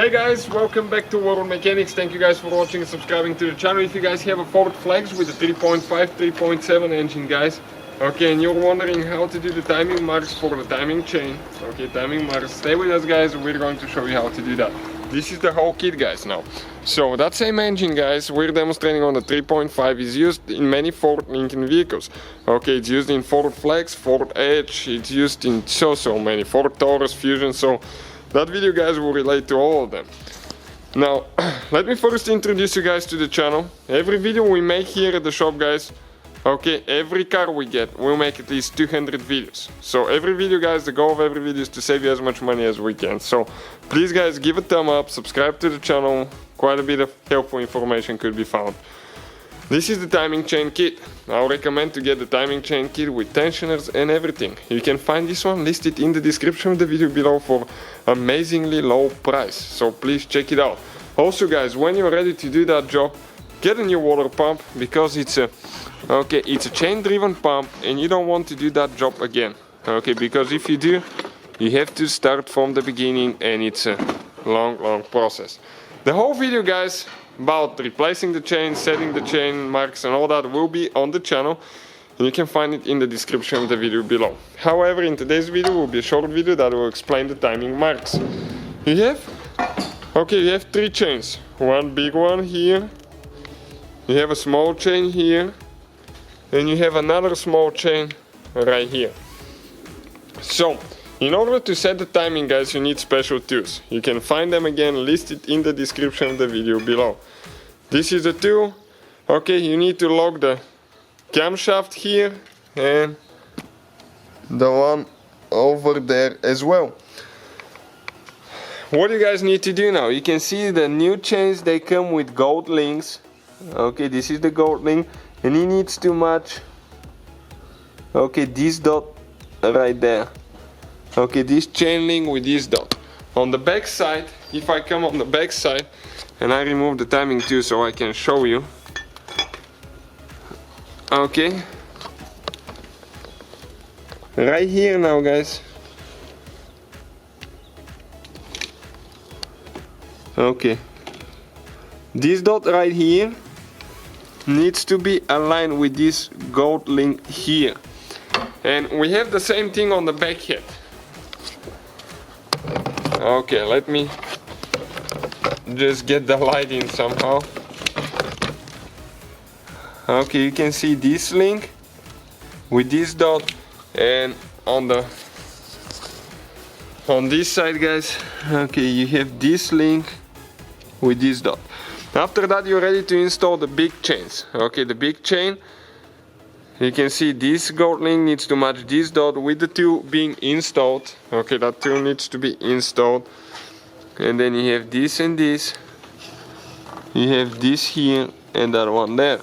Hey guys, welcome back to World Mechanics. Thank you guys for watching and subscribing to the channel. If you guys have a Ford Flex with a 3.5, 3.7 engine, guys, okay, and you're wondering how to do the timing marks for the timing chain, okay, timing marks, stay with us guys, we're going to show you how to do that. This is the whole kit guys now. So that same engine guys, we're demonstrating on the 3.5 is used in many Ford Lincoln vehicles. Okay, it's used in Ford Flex, Ford Edge, it's used in so many, Ford Taurus, Fusion, so that video guys will relate to all of them. Now, let me first introduce you guys to the channel. Every video we make here at the shop guys, okay, every car we get, we'll make at least 200 videos. So every video guys, the goal of every video is to save you as much money as we can. So please guys, give a thumb up, subscribe to the channel, quite a bit of helpful information could be found. This is the timing chain kit. I'll recommend to get the timing chain kit with tensioners and everything. You can find this one listed in the description of the video below for amazingly low price. So please check it out. Also guys, when you're ready to do that job, get a new water pump because it's a chain driven pump and you don't want to do that job again. Okay, because if you do, you have to start from the beginning and it's a long process. The whole video guys about replacing the chain, setting the chain marks and all that will be on the channel and you can find it in the description of the video below. However, in today's video will be a short video that will explain the timing marks. You have three chains. One big one here, you have a small chain here, and you have another small chain right here. So in order to set the timing guys, you need special tools. You can find them again listed in the description of the video below. This is the tool. Okay, you need to lock the camshaft here and the one over there as well. What you guys need to do now, you can see the new chains, they come with gold links. Okay, this is the gold link and it needs to match, okay, this dot right there. Okay, this chain link with this dot. On the back side, if I come on the back side and I remove the timing tool so I can show you. Okay. Right here now guys. Okay. This dot right here needs to be aligned with this gold link here. And we have the same thing on the back head. Okay, let me just get the light in somehow. Okay, you can see this link with this dot, and on this side guys, okay, you have this link with this dot. After that you're ready to install the big chains. Okay, the big chain, you can see this gold link needs to match this dot with the tool being installed. Okay, that tool needs to be installed. And then you have this and this. You have this here and that one there.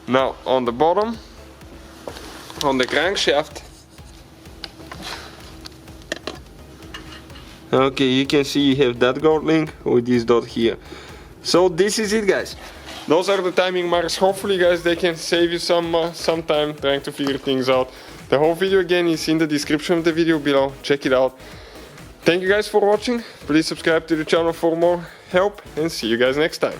Now on the bottom, on the crankshaft, okay, you can see you have that gold link with this dot here. So this is it guys. Those are the timing marks. Hopefully guys they can save you some time trying to figure things out. The whole video again is in the description of the video below. Check it out. Thank you guys for watching. Please subscribe to the channel for more help and see you guys next time.